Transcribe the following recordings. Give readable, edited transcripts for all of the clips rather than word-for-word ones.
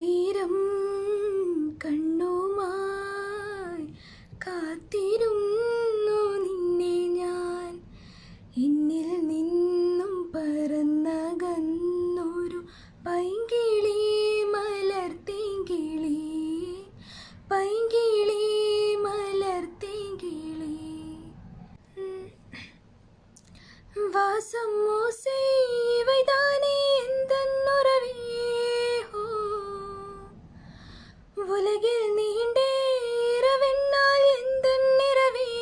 ീരം കണ്ണുമായി കാത്തിരുന്നു നിന്നെ ഞാൻ. എന്നിൽ നിന്നും പറന്നകന്നൊരു പൈങ്കിളി, മലർത്തേങ്കിളി, പൈങ്കിളി മലർത്തേങ്കിളി. வாசமோ செய்வைதானே எந்தன்னுறவே, உலகில் நீண்ட இரவென்னால் எந்த நிறவே.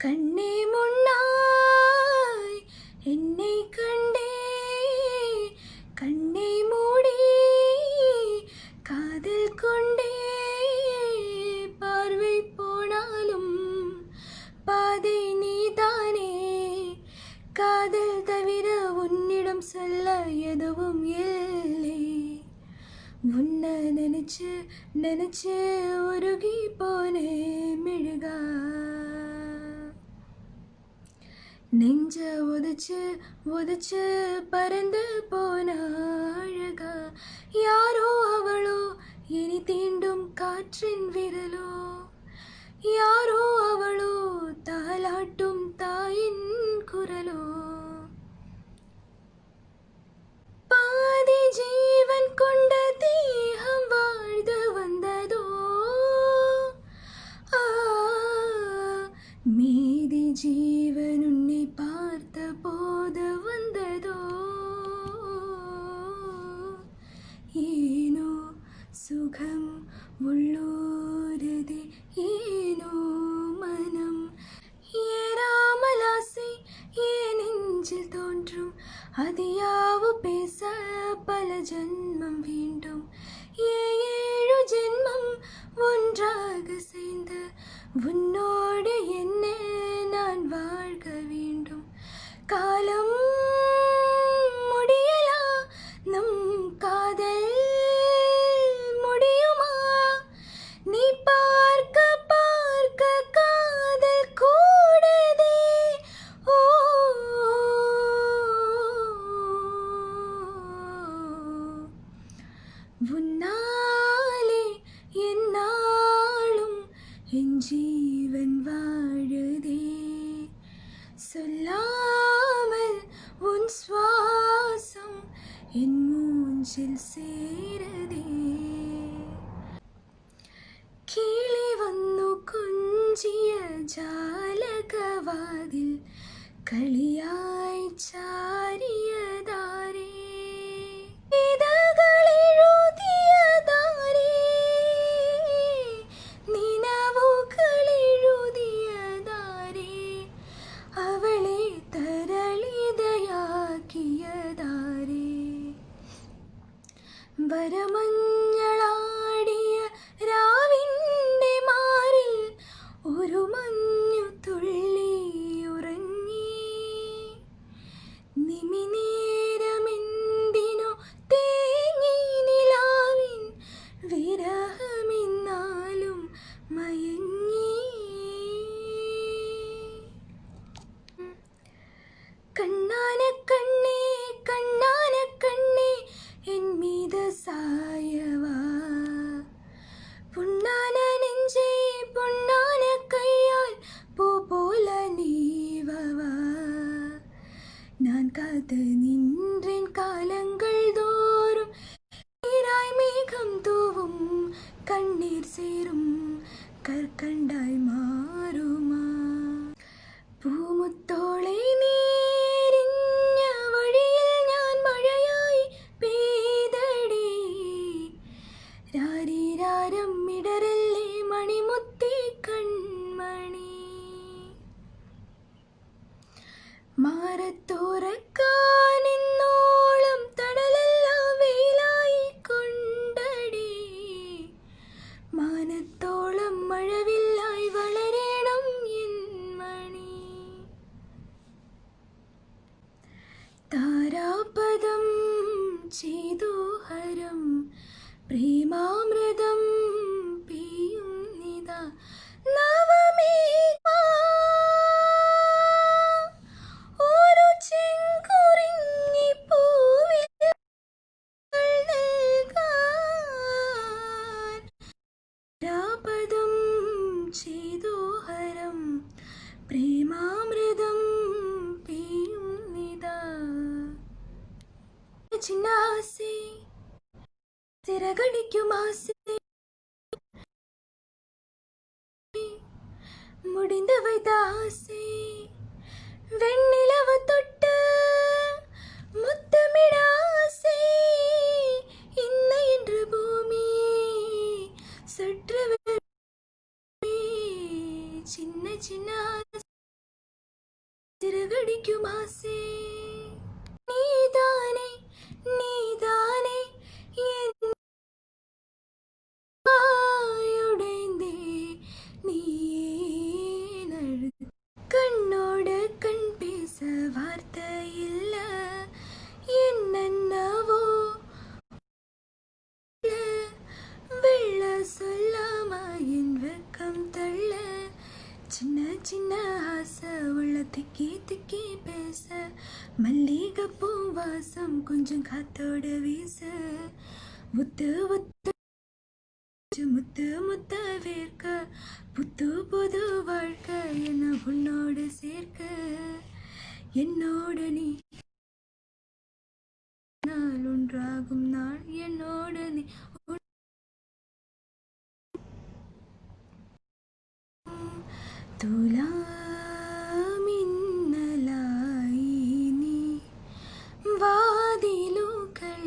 கண்ணே முன்னாய் என்னை கண்டே, கண்ணை மூடி காதல் கொண்டே. பார்வை போனாலும் பாதை நீதானே, காதல் தவிர உன்னிடம் சொல்ல எதுவும் இல்லை. உன்னை நினைச்சு நினைச்சு உருகி போனே மெழுகா, நெஞ்ச உதச்சு உதச்சு பறந்து போன அழகா. யாரோ அவளோ இனி தீண்டும் காற்றின் விரலோ, யாரோ அவளோ தாலாட்டும் தாயின் குரலோ. பாதி ஜீவன் கொண்ட தேகம் வாழ்ந்து வந்ததோ, மீதி ஜீவன் உன்னை பார்த்த போது வந்ததோ. ஏனோ சுகம் உள்ளூரதே, ஏனோ மனம் ஏறாமலாசை ஏன் நெஞ்சில் தோன்றும். அதியாவு பேச பல ஜன்மம் வேண்டும், ஏழு ஜென்மம் ஒன்றாக சேர்ந்து உன்னோடு என்ன நான் வாழ்க வேண்டும். காலம் முடியலா நம் காதல் முடியுமா, நீ பார்க்க பார்க்க காதல் கூடதே. ஓ உன்னாலே என்னாலும் என் ஜீவன் வாழுதே. சொல்லாமல் உன் சுவாசம் என் மூஞ்சில் சேரதே. കിളി വന്നു കുഞ്ചിയ ജാലകവാതിൽ കളിയായി ചാരിയതാരേ, ഇതകളെഴുതിയതാരേ, നിനവുകളെഴുതിയതാരേ, അവളെ തരളിതയാക്കിയതാരേ. വരമഞ്ഞളാടിയ രാവിൻ്റെ മാറിൽ ഒരു മഞ്ഞു തുള്ളി ഉറങ്ങി. നിമിനേരമെന്തിനോ തേങ്ങി നിലാവിൻ വിരഹമെന്നാലും മയങ്ങി. കണ്ണാന കണ്ണേ കണ്ണാന കണ്ണേ என் மீது சாயவா, புண்ணான நெஞ்சை பொன்னான கையால் பூ போல நீவவா. நான் காத்து நின்றேன் காலங்கள் தோறும், நீராய் மேகம் தூவும் கண்ணீர் சேரும் கற்கண்டாய் மாறுமா. പൂമുത്തോളെ നീരിഞ്ഞ വഴിയിൽ ഞാൻ മഴയായി പെയ്തടി, രാരിരാരം ഇടരല്ലേ മണിമുത്തേ കൺമണി. മാറത്തോറക്കാനെന്നോളം തണലെല്ലാം വെയിലായി കൊണ്ടടി, മാനത്തോളം മഴവില്ലായി വളരണം சின்ன ஆசை சிறகடிக்கும் ஆசை முடிந்து வைத்த ஆசை வெண்ணிலவ தொட்டு முத்தமிட ஆசை இன்ன என்று பூமி சற்று சின்ன சின்ன சிறகடிக்கும் ஆசை நீதானே நீதானே உடைந்தே நீயே கண்ணோட கண் பேச வார்த்தை இல்ல என்னவோ வெள்ள சொல்லாம என் வெக்கம் தள்ள சின்ன சின்ன ஆசை உள்ள திக்கி திக்கி பேச மல்லிகைப்பூ வாசம் கொஞ்சம் காத்தோட வீச முத்து முத்து முத்து முத்த வேர்க்க புத்து புது வாழ்க்கை என்ன உன்னோடு சேர்க்க என்னோட நீ நாள் ஒன்றாகும் நாள் என்னோட நீ തുലാമിന്നലായി നീ വാതിലുകൾ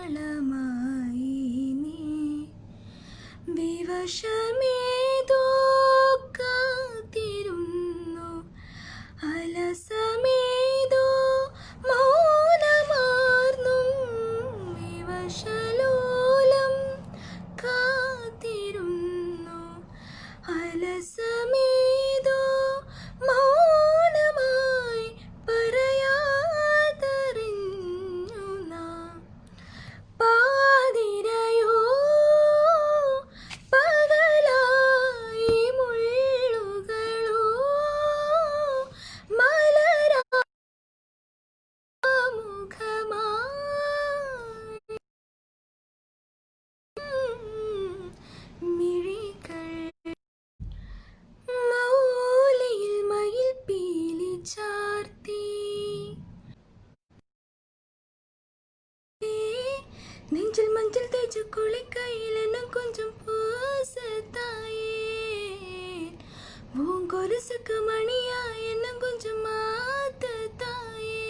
നിലാനാളമായി നീ വിവശമേതോ കാത്തിരുന്നു അലസമേതോ മൗനമാർന്നും വിവശലോലം കാത്തിരുന്നു അലസമേതോ മൗനമായി പറയാതറിഞ്ഞു നാം പാതിരയോ പകലായി മുള്ളുകളോ മലരാ മുഖമായി മിഴികൾ മൗലിയിൽ മയിൽ പീലി ചാർത്തി നെഞ്ചിൽ മഞ്ചിൽ തേച്ചു കുളിക്കയിൽ എന്നും കൊഞ്ചും പൂസത്തായേ പൂങ്കൊലുസുക്ക് മണിയാ എന്നും കൊഞ്ചും മാത്തത്തായേ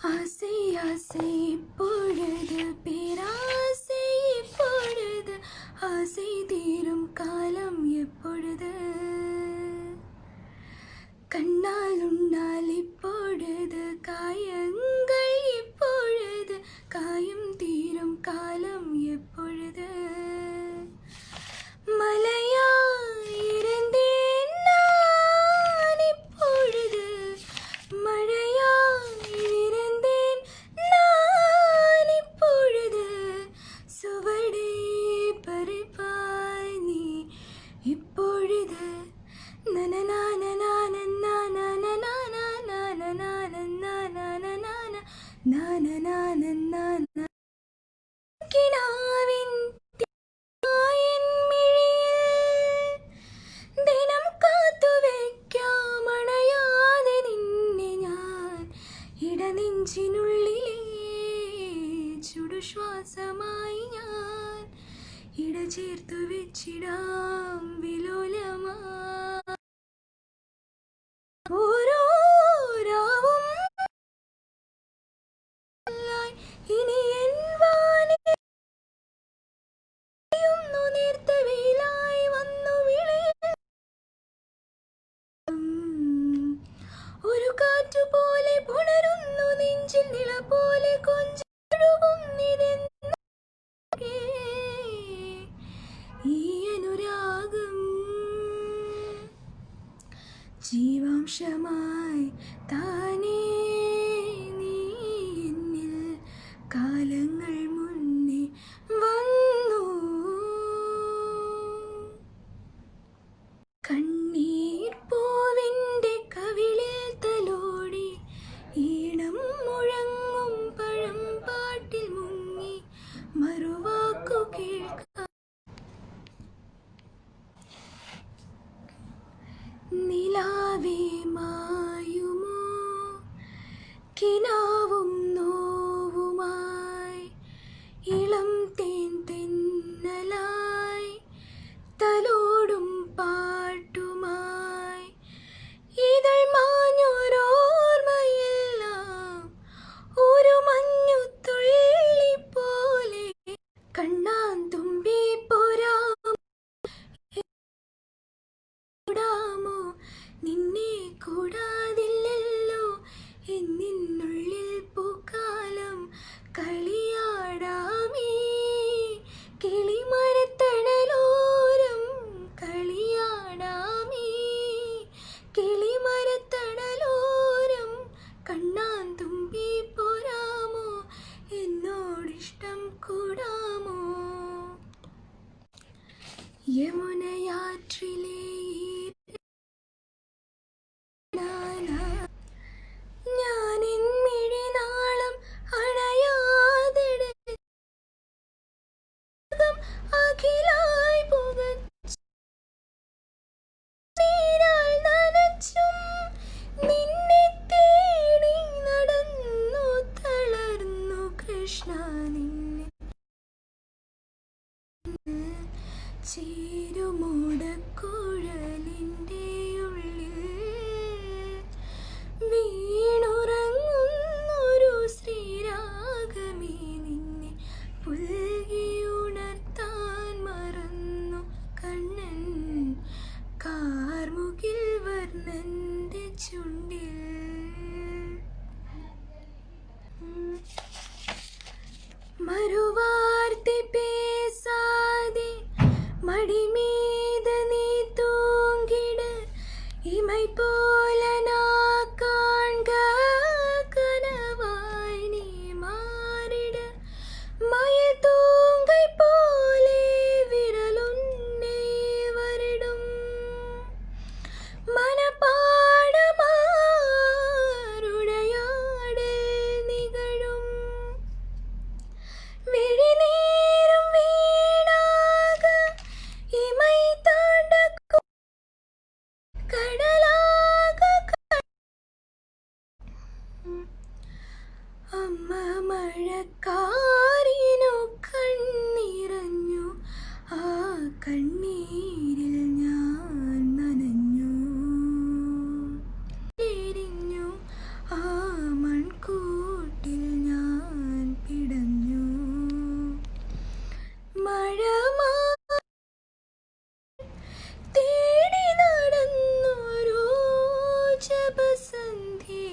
ஆசை ஆசை இப்பொழுது பேராசை இப்பொழுது ஆசை தீரும் காலம் எப்பொழுது கண்ணால் உன்னால் இப்பொழுது காயங்கள் இப்பொழுது காயம் தீரும் காலம் எப்பொழுது மலையாயிருந்தேன் நான் இப்பொழுது மழையாயிருந்தேன் நான் இப்பொழுது சுவடே பறிப்பாய் நீ இப்பொழுது കിനാവിൻ തായൻ മിഴിയിൽ ദിനം കാത്തുവെക്കാമണയാതെ നിന്നെ ഞാൻ ഇടനെഞ്ചിനുള്ളിലെ ചുടുശ്വാസമായി ഞാൻ ഇടചേർത്തു വെച്ചിടാം വിലോലമാ ഓരോ രാവും ഇനി എൻ വാനിയുന്നു നേർത്ത വെയിലായി വന്നു വിളിയും ഒരു കാറ്റുപോലെ പുണരുന്നു നെഞ്ചിൽ നില പോലെ കൊഞ്ചൊഴുകും ഈ അനുരാഗം ജീവാംശമായി താനേ നീ എന്നിൽ കാലങ്ങൾ മുന്നേ വന്നു കണ്ണീർ പൂവിൻ്റെ കവിളിൽ തലോടി ഈണം മുഴങ്ങും പഴം പാട്ടിൽ മുങ്ങി മറുവാക്കു കേൾക്കാം നിലാവേ മായുമോ കിനാവും നോവുമായി ഇളം തേൻ തെന്നലായി തലോടും പാട്ടുമായി ഇതൾ മാഞ്ഞൊരോർമ്മയെല്ലാം ഒരു മഞ്ഞുതുള്ളി പോലെ കണ്ണാൻ തുമ്പി പോരാമോ നിന്നെ കൂടാതില്ലല്ലോ എന്നിനുള്ളിൽ പൂക്കാലം കളിയാടാമേ കിളിമരത്തണലോരം കളിയാടാമേ കിളിമരത്തണലോരം കണ്ണാൻ തുമ്പി പോരാമോ എന്നോടിഷ്ടം കൂടാമോ യമുനയാറ്റിലെ ഞാനിൻ മിഴിനാളം അണയാതെ അഖിലായി പുകച്ചാൽ നനച്ചും നിന്നെ തേടി നടന്നു തളർന്നു കൃഷ്ണ നിന്നെ ചേരുമോടക്കുഴലിൻ്റെ ഉള്ളിൽ വീണുറങ്ങുന്നൊരു ശ്രീരാഗമേ നിന്നെ പുൽകിയുണർത്താൻ മറന്നു കണ്ണൻ കാർമുകിൽ വർണ്ണന്റെ ചുണ്ടിൽ മറുവാർത്തി പേസാതെ മടിമീത നീ തൂങ്ങിട് ഇമൈ പോലെ കാൺക കനവായി നീ മാറിട് മയിൽ തൂങ്കை പോലെ വിരലുന്നേ വരിടും മനപ്പാടമാരുടയാടൽ നികഴും വിഴിനീരും വീണാക ഇമൈ താണ്ടക്കും കടലാക അമ്മ മഴക്കാരിനു കണ്ണിറഞ്ഞു ആ കണ്ണീരിൽ ഞാൻ നനഞ്ഞു എരിഞ്ഞു ആ മൺകൂട്ടിൽ ഞാൻ പിടഞ്ഞു മഴ തേടി നടന്നൊരു ജപസന്ധ്യേ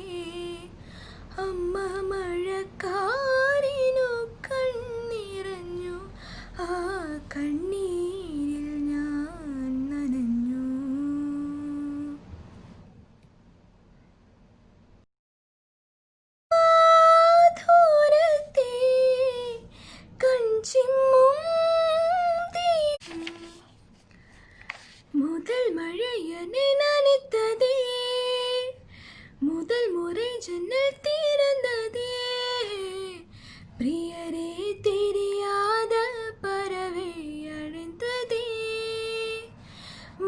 അമ്മ മഴക്കാരിനു കണ്ണിറഞ്ഞു ആ കണ്ണീരിൽ ഞാൻ നനഞ്ഞു ദൂരത്തെ കൺചിമ്മും முதல் மழையனை நனைத்ததே முதல் முறை ஜன்னல் திறந்ததே பிரியரே தெரியாத பறவை அழைந்ததே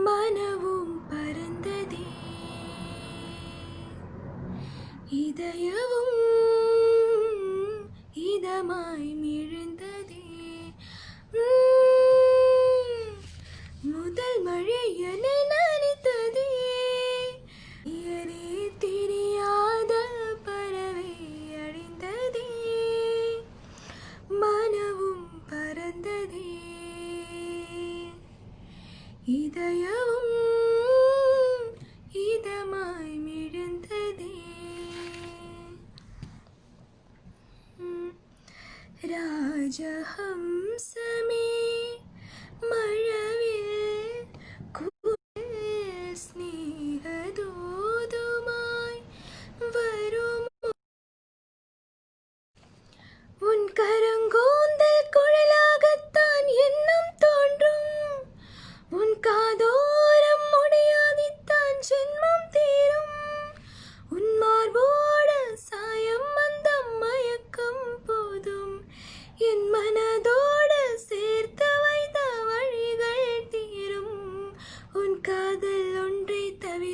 மனவும் பறந்ததே இதயவும் இதமாய் மிழ்ந்ததே முதல் மழையனை நனைத்ததே பிரியரே தெரியாத பறவை அழிந்ததே மனவும் பறந்ததே இதயவும் இதமாய் மிழ்ந்ததே രാജഹംസമേ മഴവിൽ സ്നേഹദൂതുമായി വരുമോ ഉൻ കരങ്കോന്തൽ കുഴലാകത്താൻ എന്നും തോன்றுം ഉൻ കാതോരം മുടിയാതിത്താൻ ജന്മം തീരും ഉൻ മാർബോട് സായം മന്ദം മയക്കം പോതും എൻ മനതോട് சேர்த்து வைத்த வழிகள் தீரும் உன் காதல் ஒன்றை தவிர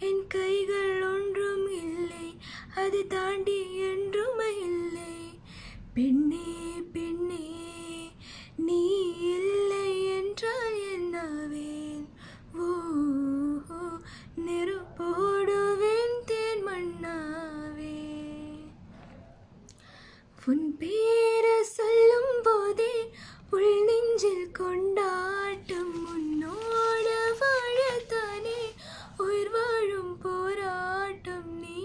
என் கைகள் ஒன்றும் இல்லை, அது தாண்டி என்றுமே இல்லை. பெண்ணே பெண்ணே நீ இல்லை என்றால் என்னாவேன்? ஓ நெருப்போடுவேன், தேன் மண்ணாவேன். உன் பேரை சொல்லும் போதே உள் நெஞ்சில் கொண்டாட்டம். உன்னோட வாழத்தானே உயிர் வாழும் போராட்டம். நீ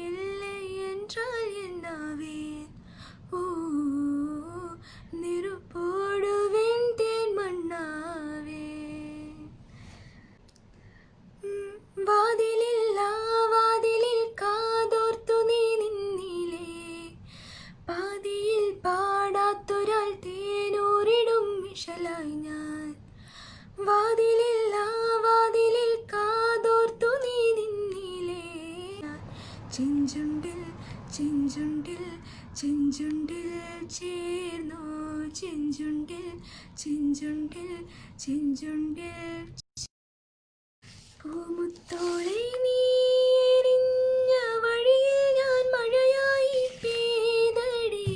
இல்லை என்றால் என்னாவேன்? ஓ நெருப்போடுவேன், தேன் மண்ணாவேன். വാതിലില്ലാ വാതിലിൽ കാതോർത്തു നീ നിന്നിലേ, പാതിയിൽ പാടാത്തൊരാൾ തേനൂറിടും വിഷലായി ഞാൻ. വാതിലില്ലാ വാതിലിൽ കാതോർത്തു നീ നിന്നിലേ, ചെഞ്ചുണ്ടിൽ ചെഞ്ചുണ്ടിൽ ചെഞ്ചുണ്ടിൽ ചേർന്നോ, ചെഞ്ചുണ്ടിൽ ചെഞ്ചുണ്ടിൽ ചെഞ്ചുണ്ടിൽ. പൂമുത്തോളെ നീ എരിഞ്ഞ വഴിയിൽ ഞാൻ മഴയായി പെയ്തടി.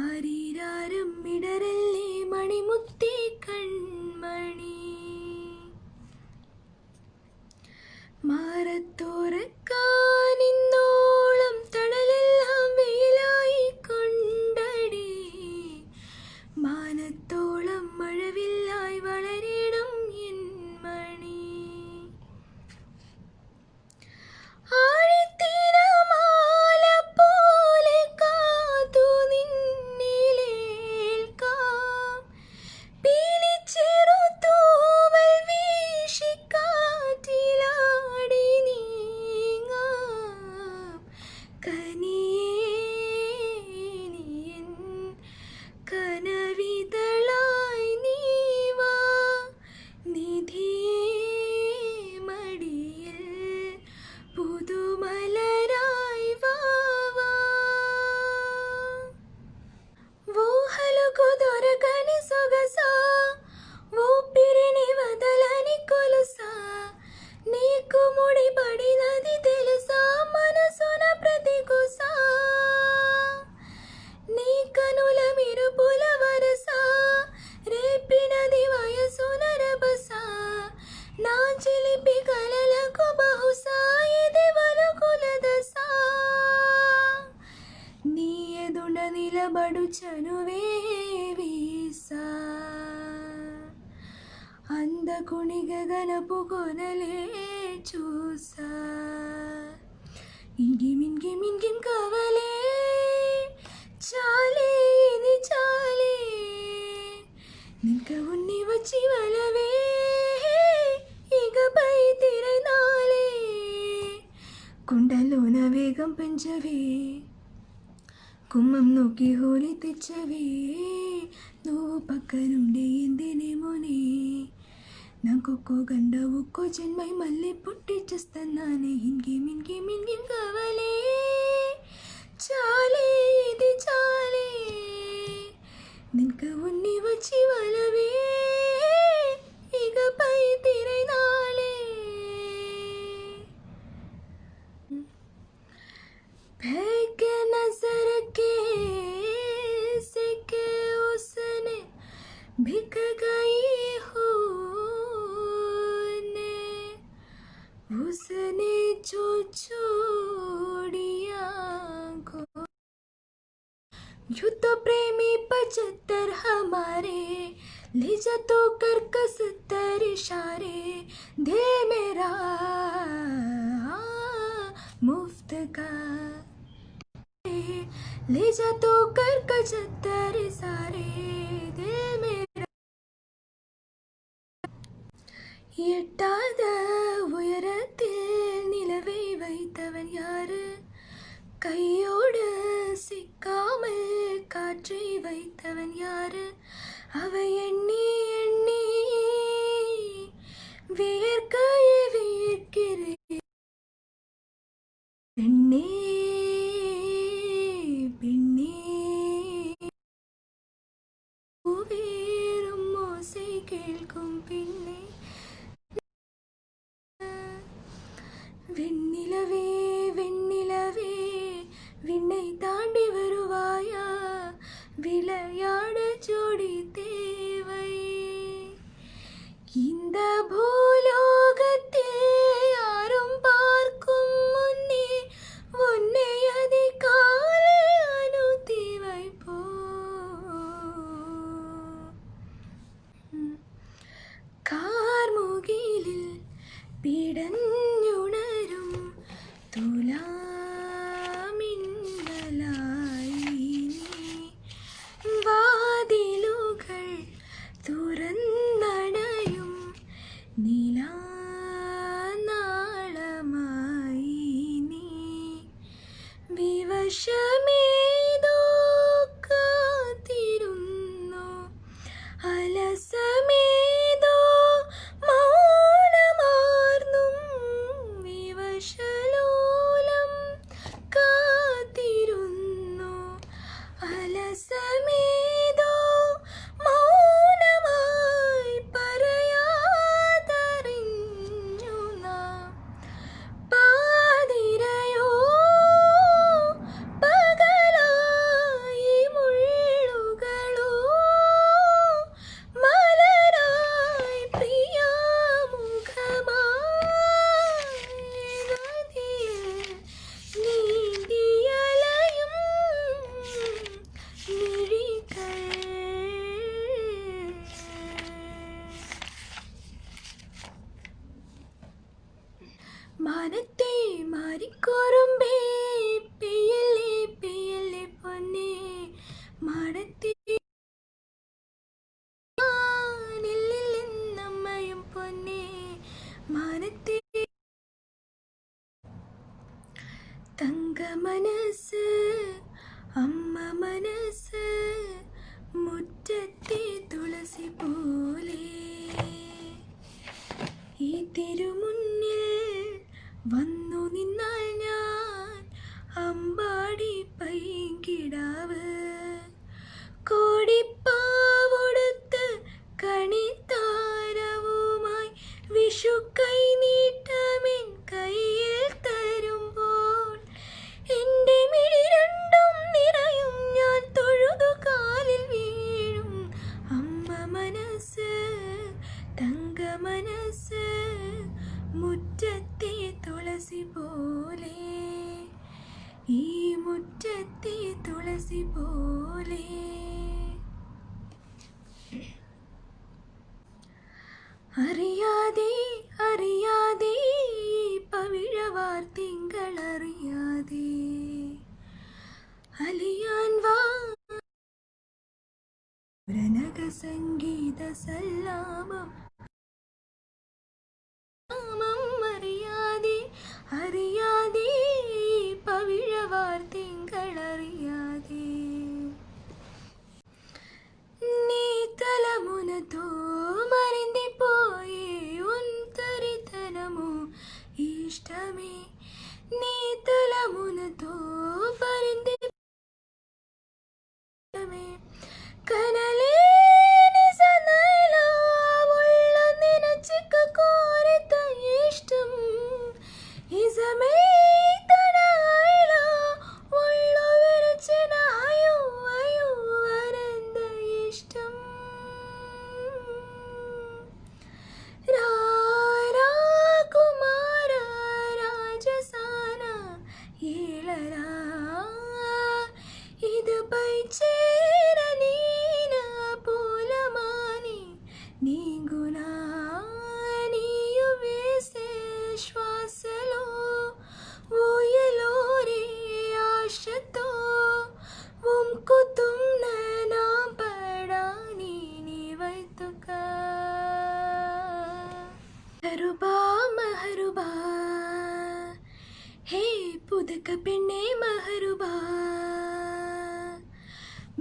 ആരീരാരം ഇടരല്ലേ മണിമുത്തേ കൺമണി. മാറത്തോറക്കാൻ ഇന്നോളം തണലെല്ലാം വെയിലായി കൊണ്ടടി. മാനത്തോളം മഴവില്ലായി വളരണം എൻ മണി. ആഴിത്തിരമാല പോലെ കാത്തു നിന്നിലേൽക്കാം, പീലിച്ചെറുതൂവൽ വീശി കാറ്റിലാടി നീങ്ങാം. കനിയേ നീ എൻ കനവിതളായി നീ വാ, നിധിയേ മടിയിൽ പുതുമലരായി വാ വാ. ఊహలకు దొరకని సొగసా, ఊపిరిని వదలని కొలుసా, నీకు ముడిపడినది తెలుసా మనసున ప్రతి కొసా. నీ కనుల మిరుపుల వరస రేపినది వయసున రభస. నా చిలిపి కలలకు బహుశా ఇది వలుకుల దశ. నీ ఎదుట నిలబడు చనువే వీసా, అందకుని గగనపు కొనలే చూసా. ఇంగిం ఇంగిం ఇంగిం కావాలే, చాలే ఇది చాలే. నింక ఉన్ని వచ్చి వలవే, ఇకపై తిరనాలే. కుండలోన వేగం పెంచవే, కుమ్మం నొక్కి హోలీ తెచ్చవే. నువ్వు పక్కనుండే ఎందినేమోనే, నాకొక్కో గండ ఒక్కో జన్మై మళ్ళీ పుట్టిచ్చేస్తున్నానే. ఇంకేం ఇంకేం ఇంకేం కావాలే, చాలే ఇది చాలే. నింక ఉన్ని వచ్చి వలవే, ఇకపై తిరనాలే. फेंक नजर के से के उसने भिक गई हूँ ने, उसने जो छोड़िया को. यूं तो प्रेमी 75 हमारे, ले जा तो कर कसतर इशारे. दिल मेरा मुफ्त का, ले जा तो कर 75 सारे. दिल मेरा எட்டாத உயரத்தில் நிலவை வைத்தவன் யாரு? கையோடு சிக்காமல் காற்றை வைத்தவன் யாரு? அவ எண்ணி எண்ணி வியர்க்கையை வியர்க்கிறேன். பெண்ணே பெண்ணே வேறும் ஓசை கேட்கும் பின்னே. പിടഞ്ഞുണരും തുലാമിന്നലായി നീ വാതിലുകൾ തുറന്നടയും നിലാനാളമായി നീ വിവശമേതോ കാത്തിരുന്നു അലസമേതോ മൗനമാർന്നും വിവശലോലം കാത്തിരുന്നു അലസമേതോ മൗനമായി പറയാതറിഞ്ഞു നാം പാതിരയോ പകലായി മുള്ളുകളോ മലരായി പ്രിയമുഖമായി നദിയിൽ നീന്തിയലയും മിഴികൾ മാനത്തെ മാറിക്കോറുമ്പേ പെയ്യല്ലേ പെയ്യല്ലേ പൊന്നേ മാടത്തെ നില്ലില്ലെന്നമ്മയും പൊന്നേ മാനത്തെ തങ്ക മനസ്സ് അമ്മ മനസ്സ് മുറ്റത്തെ തുളസി പോലെ ഈ തിരുമുന്നിൽ വന്നു നിന്നാൽ ഞാൻ അമ്പാടി പൈങ്കിടാവ് കോടിപ്പാവൊടുത്ത് കണിത്താരവുമായി വിഷു കൈ നീട്ടമെൻ കയ്യിൽ തരുമ്പോൾ എൻ്റെ മിഴി രണ്ടും നിറയും ഞാൻ തൊഴുതു കാലിൽ വീഴും അമ്മ മനസ്സ് തങ്ക മനസ്സ് മുറ്റത്തെ തുളസി പോലെ ഈ മുറ്റത്തെ തുളസി പോലെ അറിയാതെ അറിയാതെ പവിഴവാർ തിങ്കളറിയാതെ അലിയാൻ വാ രണക സംഗീത സല്ലാമം അറിയാതെ അറിയാതെ പവിഴവാർ തിങ്കളറിയാതെ നീ തലമുനతో മറിന്തിപ്പോയേ ഉന്തരിതനമോ ഇഷ്ടമേ നീ തലമുനతో പരിന്തിപ്പോയേ കനലേ നിസനൈലാവുള്ള നിനച്ചിക്ക കോരിത്ത ഇഷ്ടം ഇസമേ തനായില ഉള്ള വിരച്ചിന അയ്യോ അയ്യോ വരന്ത ഇഷ്ടം രാകുമാര രാജസാന ഏളരാ ഇത് പൈച്ചേര നീന పూలమాని నీగునా నీయు వేసే శ్వాసలో ఊయలో రే ఆశతో వంకుతున్న నా పడాని నీ వైతుకా మెహరుబా మెహరుబా ഹേ പുതുക്ക പെണ്ണേ മെഹറുബാ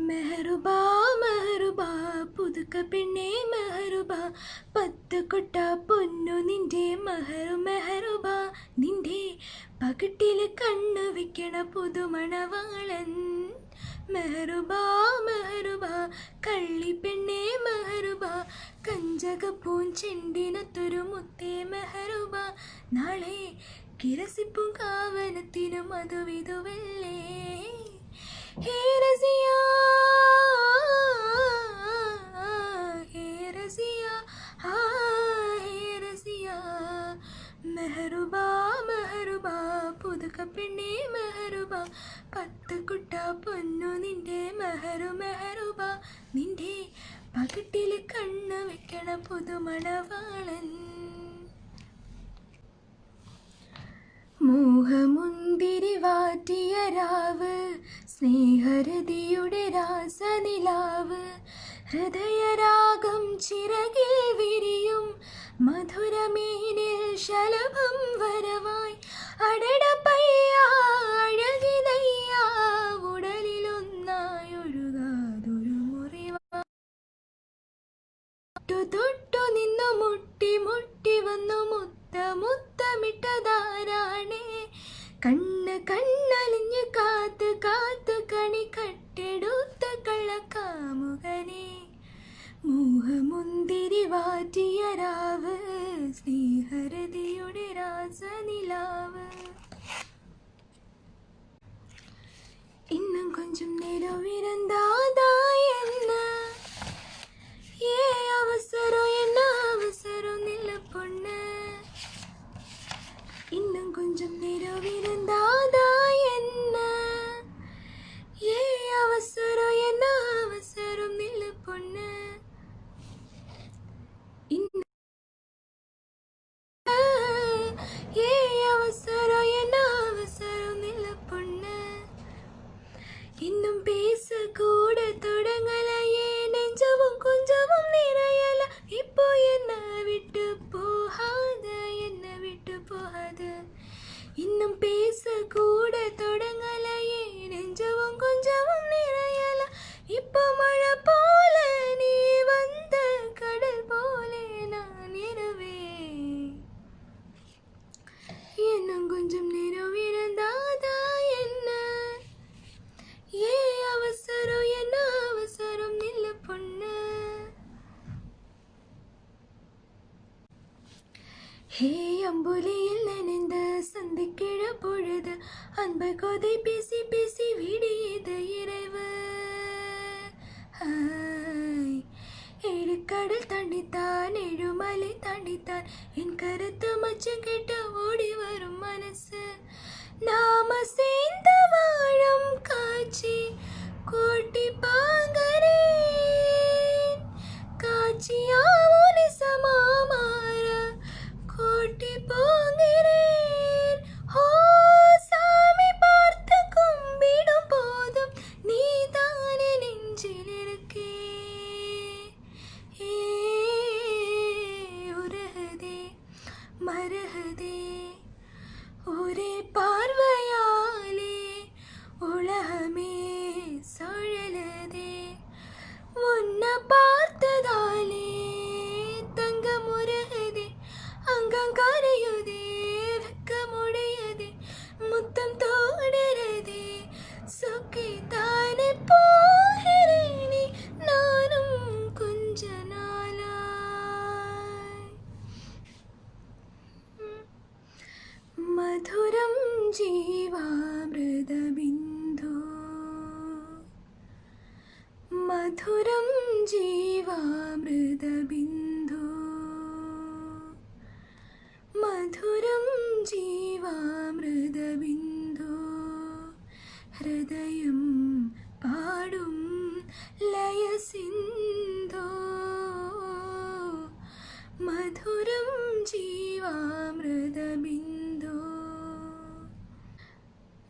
മെഹറുബാ മെഹറുബാ പുതുക്ക പെണ്ണേ മെഹറുബാ പത്ത് കൊട്ട പൊന്നു നിന്റെ മെഹറു മെഹറുബാ നിന്റെ പകട്ടില് കണ്ണു വെക്കണ പുതുമണവാളൻ മെഹറുബാ മെഹറുബാ കള്ളി പെണ്ണേ മെഹറുബാ കഞ്ചകപ്പൂൻ ചെണ്ടിനത്തൊരു മുത്തേ മെഹറുബാ നാളെ കിരസിപ്പും കാവനത്തിനും അതുവിതുവല്ലേ ഹേ റസിയ ഹേ റസിയ ഹേ റസിയ മെഹറുബാ മെഹറുബാ പുതുക്ക പെണ്ണേ മെഹറുബാ പത്ത് കുട്ട പൊന്നു നിന്റെ മെഹറു മെഹറുബാ നിന്റെ പകട്ടില് കണ്ണു വെക്കണ പുതുമണവാളൻ രാവ് സ്നേഹരതിയുടെ രാസനിലാവ് ഹൃദയരാഗം ചിറകിൽ വിരിയും മധുരമീനിൽ ശലഭം വരവായി അടടപ്പയ്യ അഴകിതയ്യ ഉടലിലൊന്നായൊഴുകാതൊരു മുറിവാ തൊട്ടു നിന്നു മുട്ടി മുട്ടി വന്നു മുത്തമിട്ടതാരാണേ കണ്ണലിഞ്ഞു കാത്ത് കാത്ത് കണി കട്ടെടുത്ത കള്ളക്കാമുകനെ മോഹമുന്തിരി വാറ്റിയ രാവ് സ്നേഹരതിയുടെ രാസനിലാവ് இன்னும் கொஞ்சம் நேரம் இருந்தாதா என்ன ஏ அவசரம் என்ன அவசரம் நில்ல பொண்ணு இன்னும் கொஞ்சம் நேரம் இருந்தாதா என்ன ஏ அவசரம் என்ன அவசரம் நில்ல பொண்ணு ஏ அவசரம் என்ன அவசரம் நில்ல பொண்ணு இன்னும் பேச கூட தொடங்கலையே நெஞ்சவும் கொஞ்சமும் நிறையல இப்போ என்ன விட்டு போகாத இன்னும் பேச கூட தொடங்கலையே நெஞ்சவும் கொஞ்சமும் நிறையல இப்போ மழை போல நீ வந்த கடல் போல நான் இரவே இன்னும் கொஞ்சம் நேரம் இருந்தாதா என்ன ஏ அவசரம் என்ன அவசரம் நில்ல பொண்ணு ஹே அம்புலியில் நனைந்த சந்திக்கிழ பொழுது அன்பை கொதை பேசி பேசி விடியது இரவு ஏழுக்கடல் தாண்டித்தான் ஏழுமலை தாண்டித்தான் என் கருத்து மச்சம் கேட்ட ஓடி வரும் மனசு நாம சேர்ந்த வாழும் காட்சி கோட்டி பாங்கரேன் காட்சியாவும் நிசமாமாற கோட்டி போகிறேன் ஓ சாமி பார்த்து கும்பிடும் போதும் நீ தானே நெஞ்சில் இருக்கே உருகுதே மருகுதே ஒரே பார்வையாலே உலகமே சுழலுதே உன்னை பார்த்ததாலே தங்கம் உருகுதே அங்கம் கரையுதே வெக்க முடியுதே முத்தம் தோடுறதே சொக்கி தானே போகிறேனே நானும் கொஞ்ச நாளாய் മധുരം ജീവാമൃതബിന്ദു മധുരം ജീവാമൃതബിന്ദു മധുരം ജീവാമൃതബിന്ദു ഹൃദയം പാടും ലയസിന്ധു മധുരം ജീവാമൃതബിന്ദു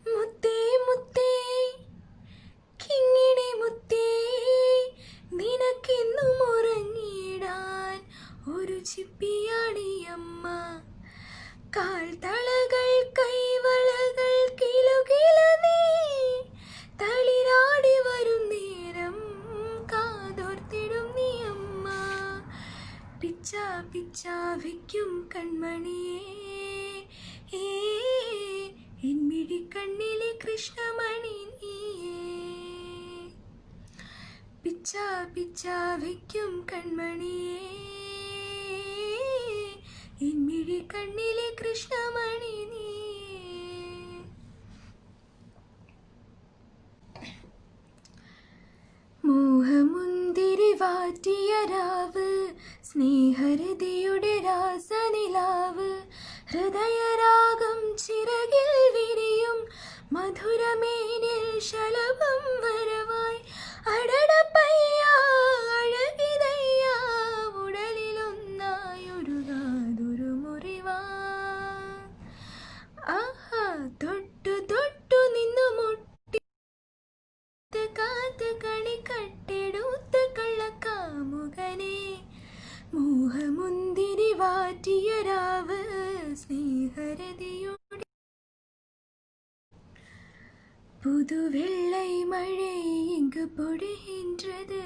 മുത്തേ മുത്തേ കിങ്ങിണി മുത്തേ നിനക്കെന്നും ഉറങ്ങിടാൻ ഒരു ചിപ്പിയാണിയമ്മ കാൽത്തളകൾ കൈവളകൾ കിലുകില നീ തളിരാടി വരും നേരം കാതോർത്തിടും നീ അമ്മ പിച്ച പിച്ച വയ്ക്കും കൺമണിയേ എന്മിഴി കണ്ണിലെ കൃഷ്ണമണി നീയേ പിച്ച പിച്ച വയ്ക്കും കൺമണിയേ എന്മിഴി കണ്ണിലെ കൃഷ്ണമണി നീയേ മോഹമുന്തിരി വാറ്റിയ രാവ് സ്നേഹരതിയുടെ രാസനിലാവ് ഹൃദയരാഗം ചിറകിൽ വിരിയും മധുരമേനിൽ ശലഭം വരവായി അടടപ്പയ്യ അഴകിതയ്യ ഉടലിലൊന്നായൊഴുകാതൊരു മുറിവാ ആഹാ തൊട്ടു തൊട്ടു നിന്നു രാവ് സ്നേഹരതിയോടെ புதுவெள்ளை மழை இங்கு பொழிகின்றது,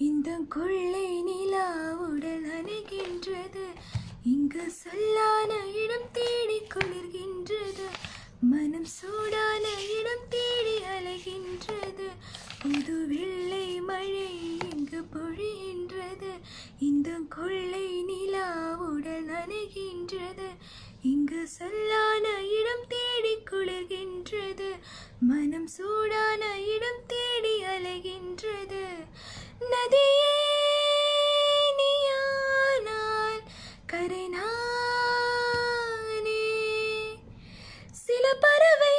இந்த கொள்ளை நிலா உடல் நனைகின்றது, இங்கு சொல்லான இடம் தேடி குளிர்கின்றது, மனம் சூடான இடம் தேடி அலைகின்றது. புதுவெள்ளை மழை இங்கு பொழிகின்றது, இந்த கொள்ளை நிலா உடல் நனைகின்றது, இங்கு சொல்லான இடம் தேடி குளிர்கின்றது, மனம் சூடான இடம் தேடி அலைகின்றது. நதியே நீயானால் கரை நானே, சில பறவை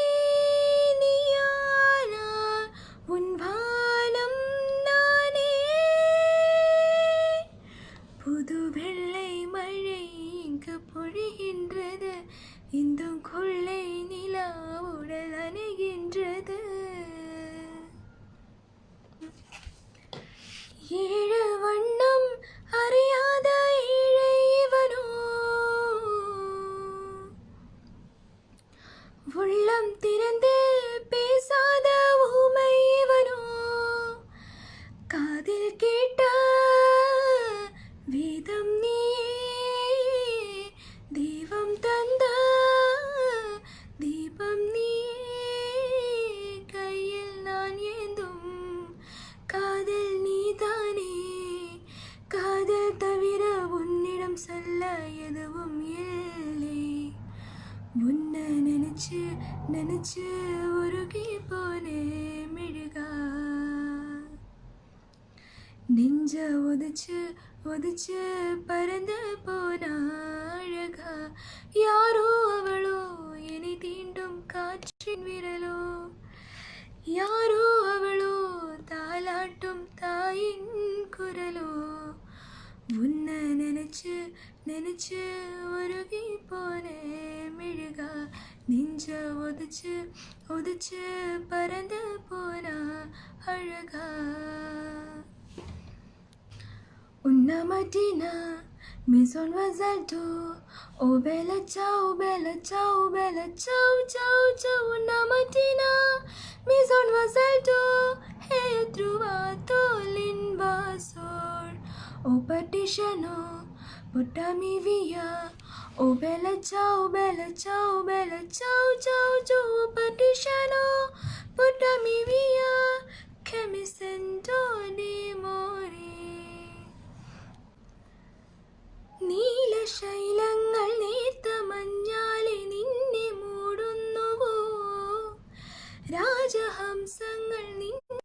நீயானால் உன் வானம் நானே. புது வெள்ளை மழை இங்கு பொழிகின்றது, இந்த கொள்ளை நிலா உடல் அணைகின்றது. ஏழு வண்ணம் அறியாத ஏழை இவனோ, உள்ளம் திறந்து பேசாத ஊமை இவனோ, காதில் கேட்ட வேதம் நீயே, தெய்வம் தந்த தீபம் நீயே, கையில் நான் ஏந்தும் காதல் நீதானே. காதல் தவிர உன்னிடம் சொல்ல எதுவும் இல்லை, உன்னை நினைச்சு நினைச்சு உருகி போனே மெழுகா, நெஞ்ச ஒதிச்சு ஒதிச்சு பறந்து போன அழகா. யாரோ அவளோ என்னை தீண்டும் காற்றின் விரலோ, யாரோ அவளோ தாலாட்டும் தாயின் குரலோ, உன்னை நினைச்சு நினைச்சு உருகி போனே மெழுகா, நெஞ்ச ஒதிச்சு ஒதிச்சு பறந்து போன அழகா. Una mattina mi son alzato, oh bella ciao, bella ciao, bella ciao, ciao, ciao. Una mattina mi son alzato e ho trovato l'invasor, oh partigiano, portami via, oh bella ciao, bella ciao, bella ciao, ciao, ciao. Oh partigiano, portami via, che mi sento di morire. നീലശൈലങ്ങൾ നേർത്ത മഞ്ഞാലെ നിന്നെ മൂടുന്നുവോ, രാജഹംസങ്ങൾ നിന്നു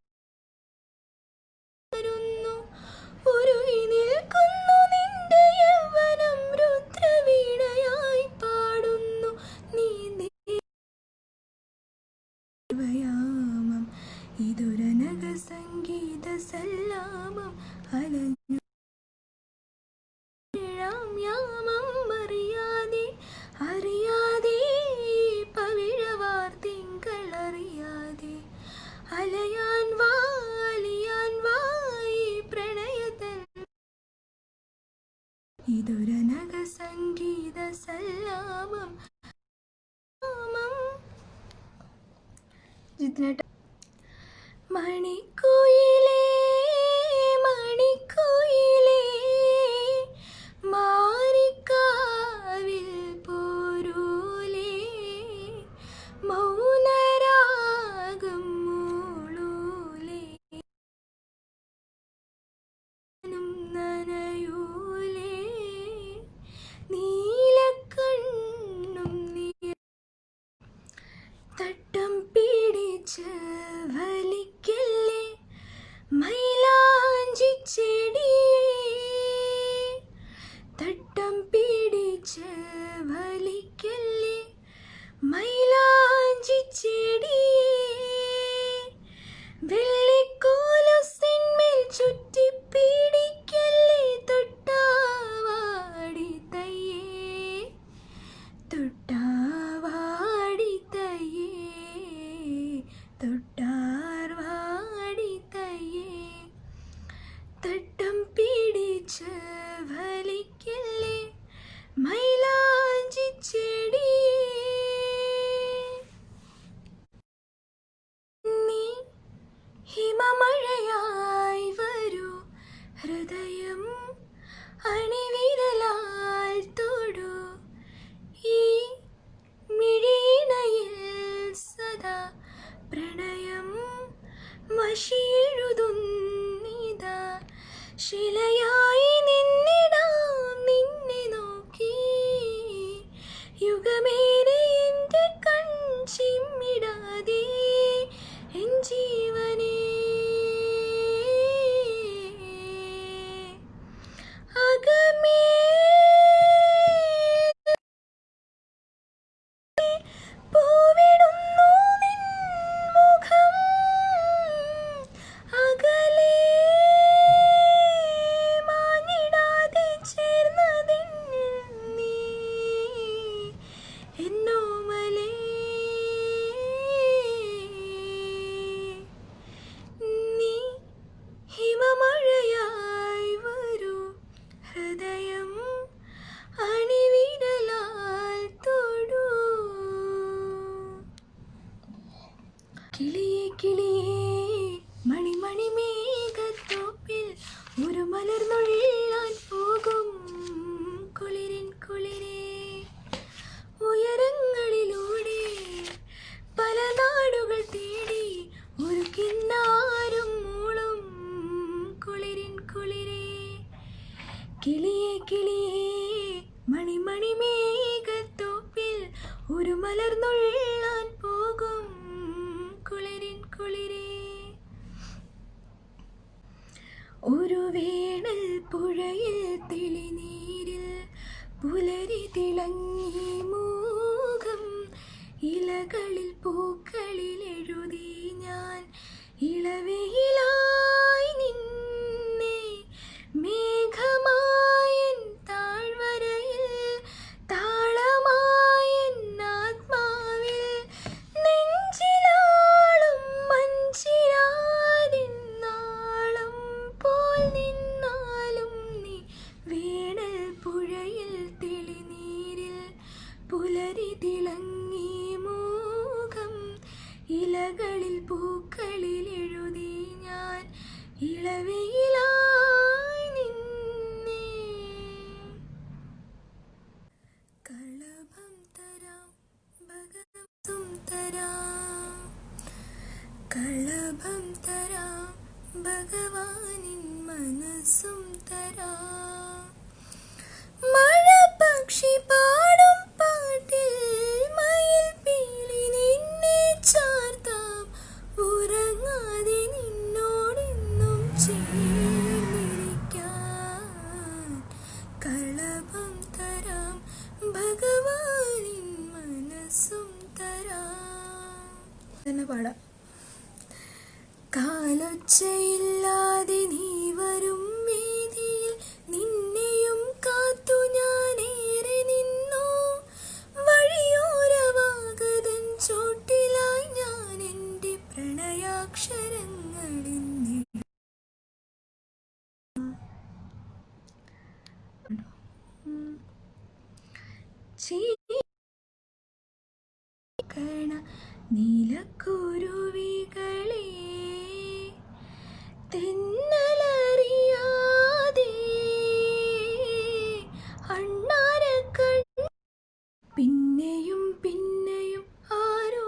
ഉരുകി നിൽക്കുന്നു, നിന്റെ യൗവനം രുദ്രവീണയായി പാടുന്നു. നീ ദേവയാമം ഇതൊരനഘ സംഗീത സല്ലാപം അലഞ്ഞു യാമം അറിയാതെ അറിയാതെ പവിഴവാർ തിങ്കൾ അറിയാതെ അലയാൻ വാലിയാൻ വായി പ്രണയത്തിൽ ഇതൊരനഘ സംഗീത സല്ലാപം. മണിക്കുയിലേ മണിക്കുയിലേ മാരിക്കാവിൽ പോരൂലേ, മൗനരാഗം മൂളൂലേ, നനയൂലേ, നീലക്കണ്ണും തട്ടം പിടിച്ച് വലിക്കല്ലേ മൈലാഞ്ചി ചെടിയേ, തട്ടം പിടിച്ച് വലിക്കല്ലേ മൈലാഞ്ചി ചെടിയേ, വെള്ളിക്കോലൊസിന്മേൽ ചുറ്റി പിടിക്കല്ലേ തൊട്ടാവാടി തയ്യേ, തൊട്ടാവാടി തയ്യേ, തൊട്ടാർവാടി തയ്യേ, തട്ടം പിടിച്ച് വലിക്കല്ലേ മൈലാ മലർന്നുള്ളാൻ പോകും കുളിരിൻ കുളിരേ. ഒരു വേണൽ പുഴയിൽ തെളിനീരിൽ പുലരി തിളങ്ങി മൂകം. ഇലകളിൽ പൂക്കളിൽ എഴുതി ഞാൻ ഇളവയിലായി നിന്നെ. മേഘമായൻ താഴ്വരയിൽ താളമായൻ ആത്മാവിൽ നെഞ്ചിലാളും മഞ്ചിരാതിൻ നാളം പോൽ നിന്നാലും നീ. വേണൽ പുഴയിൽ തെളിനീരിൽ പുലരി തിളങ്ങി മൂകം. ഇലകളിൽ പൂക്കളിൽ എഴുതി ഞാൻ ഇളവയിലായി നിന്നെ. കളഭം തരാം ഭഗവതും തരാം. കളഭം തരാം ഭഗവാനിൻ മനസ്സും തരാം. മഴ പക്ഷി പാടും പാട്ടിൽ മയിൽ പീലി നിന്നെ ചാർത്താം. ഉറങ്ങാതെ നിന്നോടെന്നും ചേർന്നിരിക്കാൻ. കളഭം തരാം ഭഗവാനിൻ മനസ്സും തരാം. തന്നെ പാടാം. കാലൊച്ചയില്ലാതെ നീ വരും വേദിയിൽ നിന്നെയും കാത്തു ഞാനേറെ നിന്നു. വഴിയോരവാഗതൻ ചോട്ടിലായി ഞാൻ എൻ്റെ പ്രണയാക്ഷരങ്ങളിൽ നീലക്കുരുവികളെ തെന്നലറിയാതെ അണ്ണാരക്കൾ പിന്നെയും പിന്നെയും ആരോ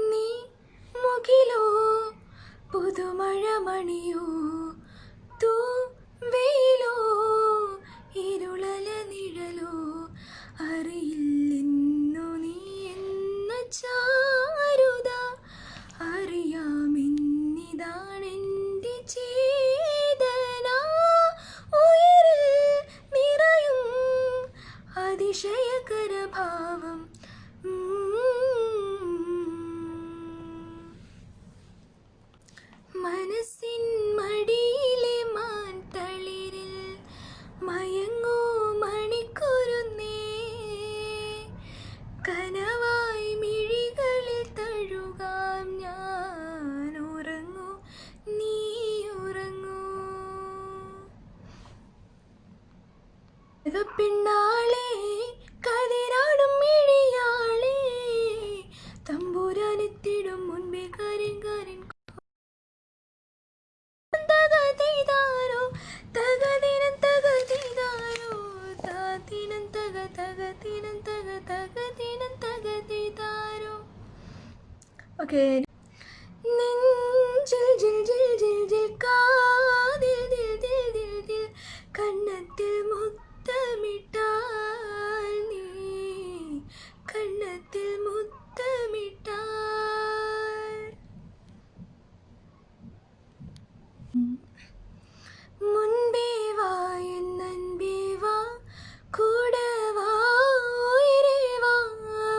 നീ മുകിലോ പുതുമഴ മണിയോ തൂ വെയിലോ ഇരുളല നിഴലോ അറിയില്ലെന്നു നീ എന്ന ചാരുത. അറിയാമെന്നിതാണെൻ്റെ ചേതന. ഉയരിൽ നിറയും അതിശയകര ഭാവം. മനസ്സിൻ മടിയിലെ മാൻ തളിരിൽ മയങ്ങൂ മണിക്കുരുന്നേ. കനവായി മിഴികളിൽ തഴുകാം ഞാൻ. ഉറങ്ങൂ നീ ഉറങ്ങൂ. പിന്നാളെ കതിരാടും മിഴിയാളെ തമ്പുരാനെത്തിടും മുൻപേ കാര്യം കാര്യം തകതിതാരോ തകദിനം തകതിതാരോ താതിനം തക തകദിനം തക തകദിനം തകതിതാരോ. ഓക്കെ. നെഞ്ചിൽ ജിൽ ജിൽ ജിൽ ജിൽ കാതിൽ ദിൽ ദിൽ ദിൽ ദിൽ കണ്ണത്തിൽ മുത്തമിട്ടാൽ നീ. കണ്ണത്തിൽ മുത്തമിട്ടാൽ മുൻപേ വാ എന്നൻപേ വാ കൂടെ വാ ഉയരേ വാ.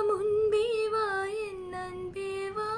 മുൻപേ വാ എന്നൻപേ വാ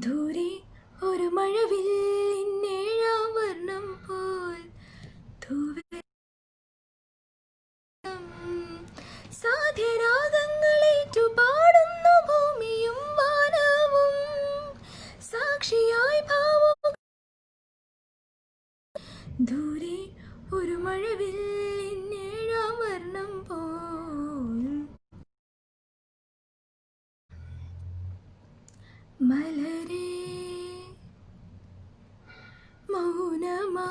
ദൂരെ ഒരു മഴവില്ലിന്നേഴാം വർണ്ണം പോൽ സാധ്യരാഗങ്ങളേറ്റു പാടുന്നു ഭൂമിയും വാനവും സാക്ഷിയായി ഭാവവും. ദൂരെ ഒരു മഴവില്ലിന്നേഴാം വർണ്ണം പോൽ മലരേ മൗനമാ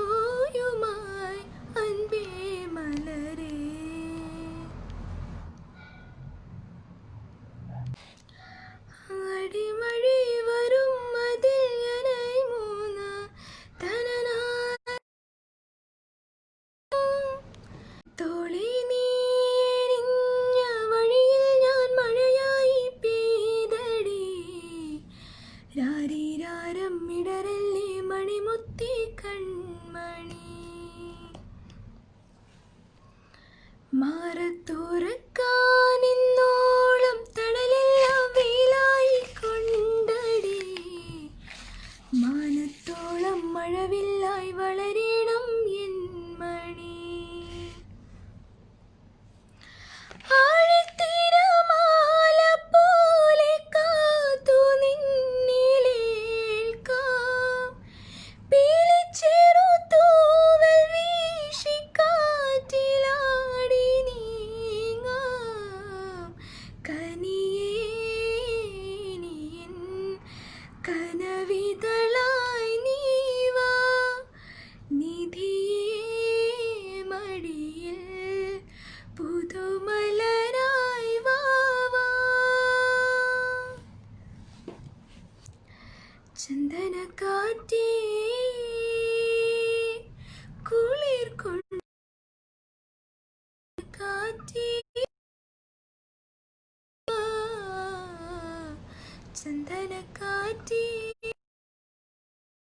പേസിനാലോയുമായി അൻപേ മലരേ. അടിമഴை വരും അതിൽ എനൈ മൂന്ന തനനാ തോളി നീ എരിഞ്ഞ വഴിയിൽ ഞാൻ മഴയായി പെയ്തടി. രാരീരാരം ഇടരല്ലേ മണിമുത്തി കൺമണി. മാറത്തോറക്കാനിന്നോളം തണലെല്ലാം വെയിലായി കൊണ്ടടി. മാനത്തോളം മഴവില്ലായി വളരണം എൻ മണി. ആഴിത്തിരമാല പോലെ കാത്തു നിന്നിലേൽക്കാം. പീലിച്ചെറുതൂവൽ വീശി കാറ്റിലാടി നീങ്ങാം. കനിയേ നീ എൻ കനവിതളായി നീ വാ. നിധിയേ മടിയിൽ പുതുമലരായി വാവാ. ചന്ദനക്കാറ്റേ കുളിർ കൊണ്ട് കാറ്റേ ചന്ദനക്കാറ്റേ.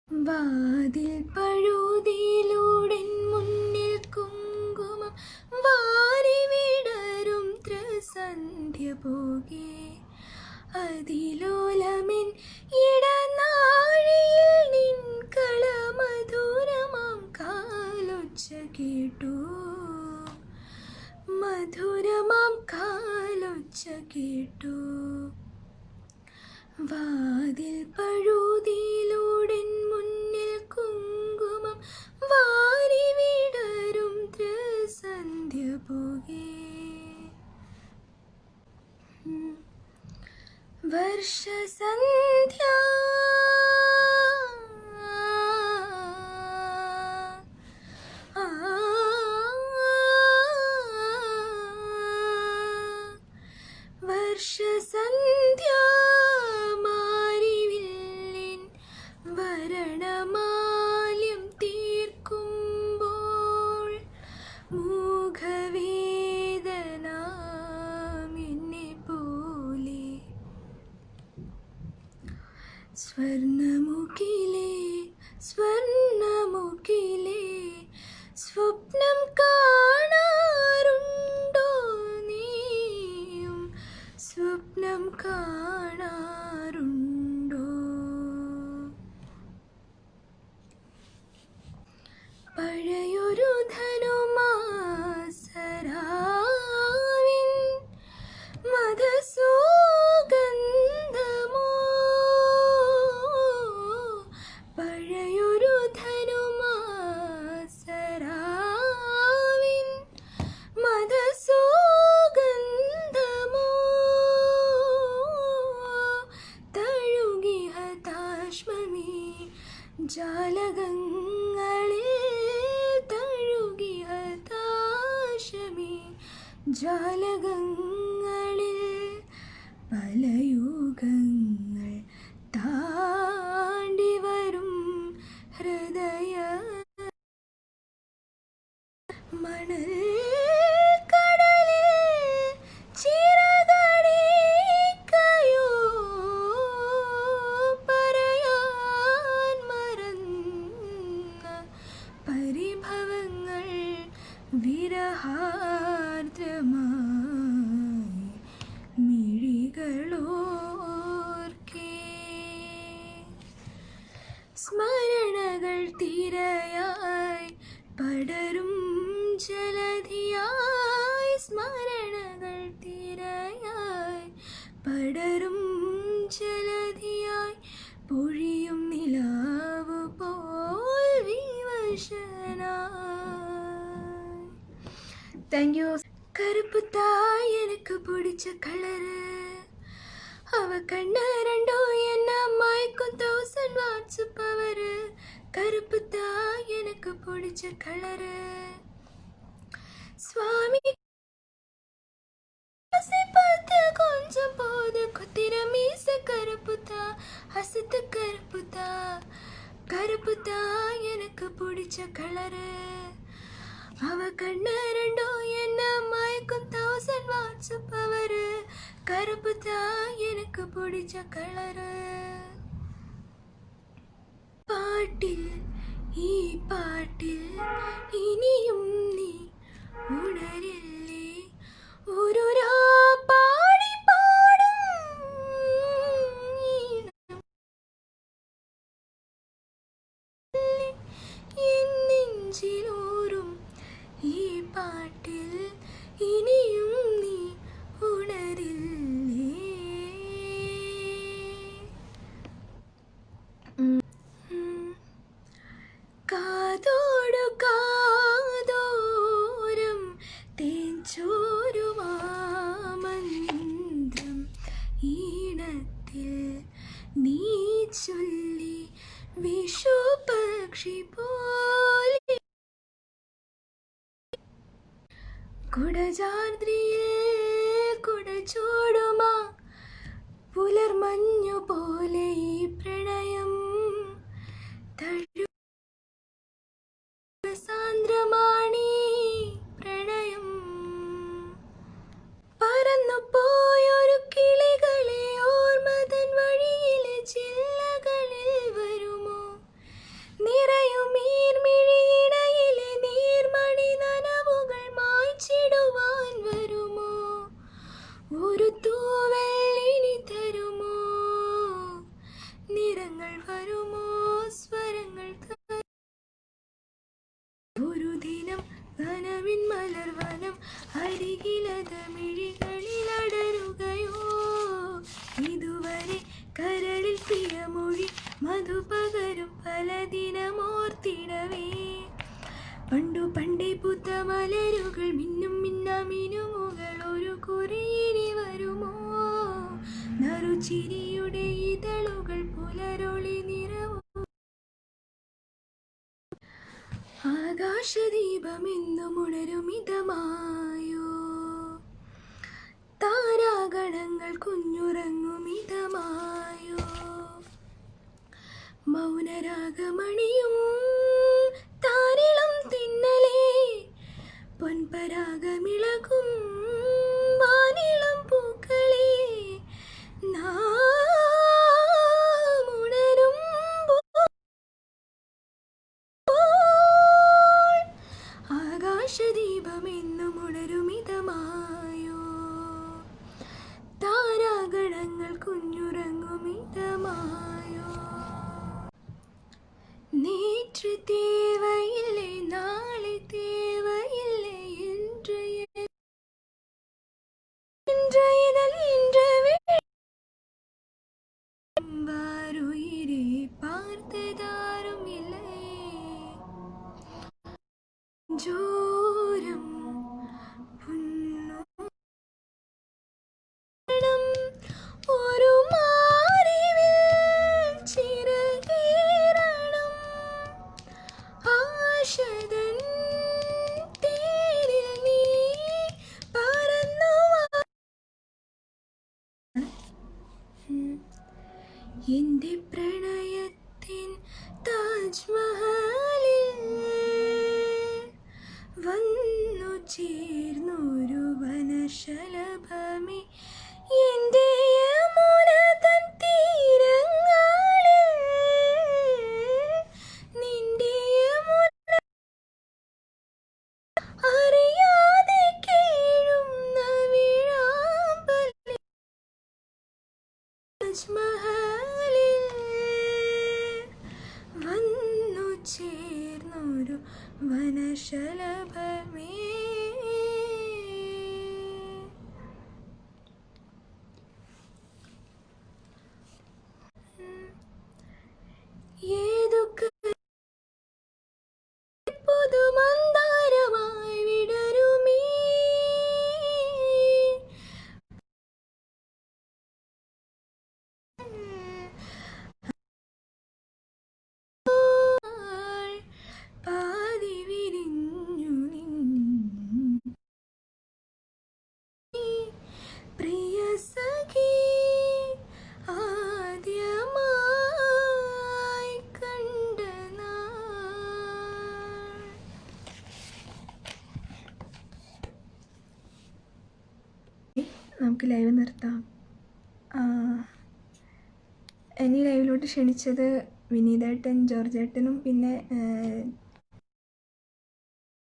വാതിൽ പഴുതിയിലൂടെ മുന്നിൽ കുങ്കുമം വാരി വിടരും ത്രസന്ധ്യ പോകെ. അതിലോലമിൻ ഇടനാഴിയിൽ നിൻ കളമധുരമാം കാലൊച്ച കേട്ടു. മധുരമാം കാലൊച്ച കേട്ടു. വാതിൽ പഴുതിയിലൂടെ മുന്നിൽ കുങ്കുമം വാരി വിടരും ത്രസന്ധ്യ പോകെ. വർഷസന്ധ്യ വർഷസന്ധ്യ മാരിവില്ലിൻ വരണമാല്യം തീർക്കുമ്പോൾ മൂഖവേദനാമിന്നെ പോലെ. സ്വർണമുഖിലേ സ്വർണമുഖിലേ സ്വപ്നം കാണാറുണ്ടോ നീയും? സ്വപ്നം കാണാറുണ്ടോ? പഴയൊരു ധനുമാസരാവിൻ മധുസുഗന്ധമോ. പഴയൊരു ധനുമാസരാവിൻ മധുസുഗന്ധമോ. തഴുകി ഹതാശ്മമീ ജാലകങ്ങളിൽ തഴുകി ഹതാശമീ ജാലകങ്ങളിൽ. പലയുഗങ്ങൾ താണ്ടി വരും ഹൃദയ മണൽ കടലിൽ ചിറകടിക്കയോ. പറയാൻ മറന്ന പരിഭവങ്ങൾ വിരഹാർദ്ര ഭാരമായി മിഴികളോർക്കേ. സ്മരണകൾ തിരയായി പടരും ജലധിയായി, സ്മരണകൾ തിരയായി പടരും ജലധിയായി, പൊഴിയും നിലാവ് പോൽ വിവശനായി. Thank you. கருப்பு தாய் எனக்கு பிடிச்ச கலரு, அவ கண்ணு ரெண்டோ என்ன மயக்கும் 1000 வாட்ஸ் பவரு. கருப்பு தாய் எனக்கு பிடிச்ச கலரு. சுவாமி பார்த்து கொஞ்சம் போது குத்திர மீச கருப்புத்தா, அசத்து கருப்புத்தா. கருப்புத்தா எனக்கு பிடிச்ச கலரு, அவ கண்ணு ரெண்டோ என்ன மயக்கும் 1000 வாட்ஸ் பவரு. கருப்புத்தா எனக்கு பிடிச்ச கலரு. പാട്ടിൽ ഈ പാട്ടിൽ ഇനിയും നീ ഉണരില്ലേ, ഒരു പാടി പാടും എൻ നെഞ്ചിലൂറും ഈ പാട്ടിൽ ഇനിയും നീ ഉണരില്ലേ. കാതോടു കാതോരം തേൻചോരുവാമന്ത്രം ഈണത്തിൽ നീ ചൊല്ലി, വിഷു പക്ഷി പോലെ കുടജാദ്രിയിൽ കുടചൂടുമാ പുലർമഞ്ഞു പോലെ ഈ പ്രണയം സാന്ദ്രമാണീ പ്രണയം. പറന്നു പോയൊരു കിളികളെ ഓർമ്മതൻ വഴിയിലെ ചില്ലകളിൽ വരുമോ, നിറയും ഈർമിഴിയിടയിലെ നീർമണി നനവുകൾ മായ്ച്ചിടുവാൻ വരുമോ, ഒരു തൂവെള്ളിനി തരുമോ, നിറങ്ങൾ വരുമോ, സ്വരങ്ങൾ ഒരു ദിനം കനവിൻ മലർവനം അരികിലത മിഴികളിൽ അടരുകയോ, ഇതുവരെ കരളിൽ പ്രിയമൊഴി മധുപകരും പല ദിനമോർത്തിടവേ. പണ്ടു പണ്ടേ പൂത്ത മലരുകൾ മിന്നും മിന്നാമിനുമുകൾ ഒരു കുറിയിനി വരുമോ, നറുചിരിയുടെ ഇതളുകൾ പുലരൊളി നിറവും. ആകാശദീപമെന്നും ഉണരുമിതമായോ, താരാഗണങ്ങൾ കുഞ്ഞുറങ്ങുമിതമായോ, മൗനരാഗമണിയും താരിളം തിന്നലേ, പൊൻപരാഗമിളകും വാനിളം പൂക്കളേ, നാം ഉണരുമ്പോൾ ആകാശദീപമെന്നും ഉണരുമിതമായോ, താരാഗണങ്ങൾ കുഞ്ഞുറങ്ങുമിതമായോ. നേற்று தேவையில்லை நாளை தேவையில்லை இன்றையதல் இன்று வாருயிரே பார்த்ததாரும் இல்லை, ജോരം ഒരു മാറിവിൽ ചിറകേറണം, ആശതൻ തേരിൽ നീ പറന്നു. എന്റെ പ്രണയത്തിൻ താജ്മഹലിൽ വന്നു ചേർന്നൊരു വനശലഭമേ, എൻ്റെ യമുന തൻ തീരങ്ങളിൽ നിന്റെ യമുന ഒരു വനശലഭമേ. ഏതു പുതുമന്ദാരമായി വിടരുമീ പാതി വിരിഞ്ഞു പ്രിയ സഖി ആദ്യമായി കണ്ട നമുക്ക് ലൈവ് നിർത്താം. എന്നെ ലൈവിലോട്ട് ക്ഷണിച്ചത് വിനീതേട്ടൻ, ജോർജേട്ടനും പിന്നെ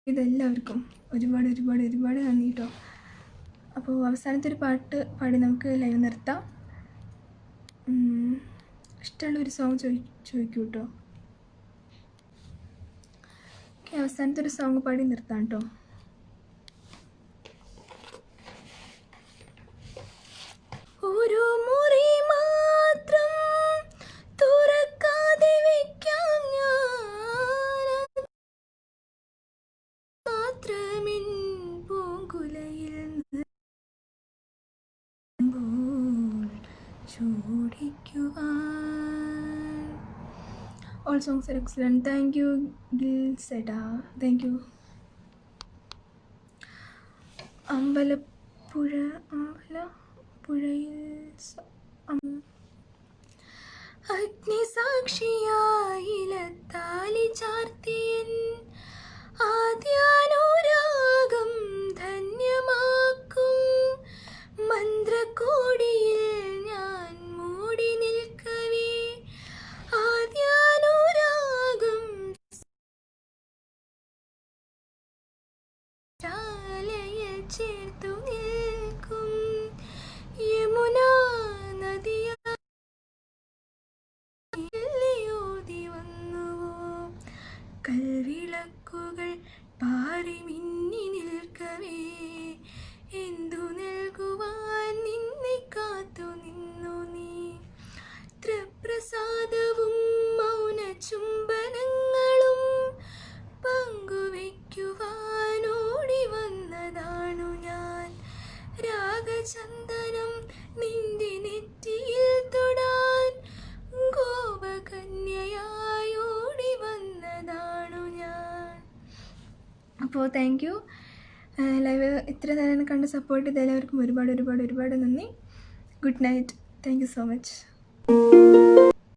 ഇതെല്ലാവർക്കും ഒരുപാട് ഒരുപാട് ഒരുപാട് നന്ദി കേട്ടോ. അപ്പോൾ അവസാനത്തെ ഒരു പാട്ട് പാടി നമുക്ക് ലൈവ് നിർത്താം. ഇഷ്ടമുള്ളൊരു സോങ് ചോദിക്കൂ കേട്ടോ. ഓക്കെ, അവസാനത്തെ ഒരു സോങ് പാടി നിർത്താം കേട്ടോ. ഒരു മുറി മാത്രം തുറക്കാതെ വെക്കാം ഞാൻ, മാത്രമിൻ പൂങ്കുലയിൽ ചൂടിക്കുവാൻ. All songs are excellent. Thank you, Gil Seda. Thank you. അമ്പലപ്പുഴയിൽ അഗ്നിസാക്ഷിയായിലത്താലി ചാർത്തിയൻ ആദ്യാനുരാഗം ധന്യമാക്കും മന്ത്രകോടിയിൽ ഞാൻ മൂടി നിൽക്കവേ ആദ്യാനുരാഗം ചാലയിൽ ചേർത്തു നിൽക്കും യമുന നദിയോതി വന്നുവോ കൽവിളക്കുകൾ പാറി മിന്നി നിൽക്കവേ എന്തു നൽകുവാൻ നിന്നെ കാത്തു നിന്നു നീ ത്രപ്രസാദവും മൗന ചുംബനങ്ങളും പങ്കുവയ്ക്കുവാനോടി വന്നതാണു ഞാൻ രാഗചന്ദനം നിന്റെ നെറ്റിയിൽ തൊടാൻ ഗോപകന്യയായോടി വന്നതാണു ഞാൻ. അപ്പോൾ താങ്ക് യു. ലൈവ് ഇത്ര നേരം കണ്ട് സപ്പോർട്ട് ചെയ്ത എല്ലാവർക്കും ഒരുപാട് ഒരുപാട് ഒരുപാട് നന്ദി. Good night. Thank you so much.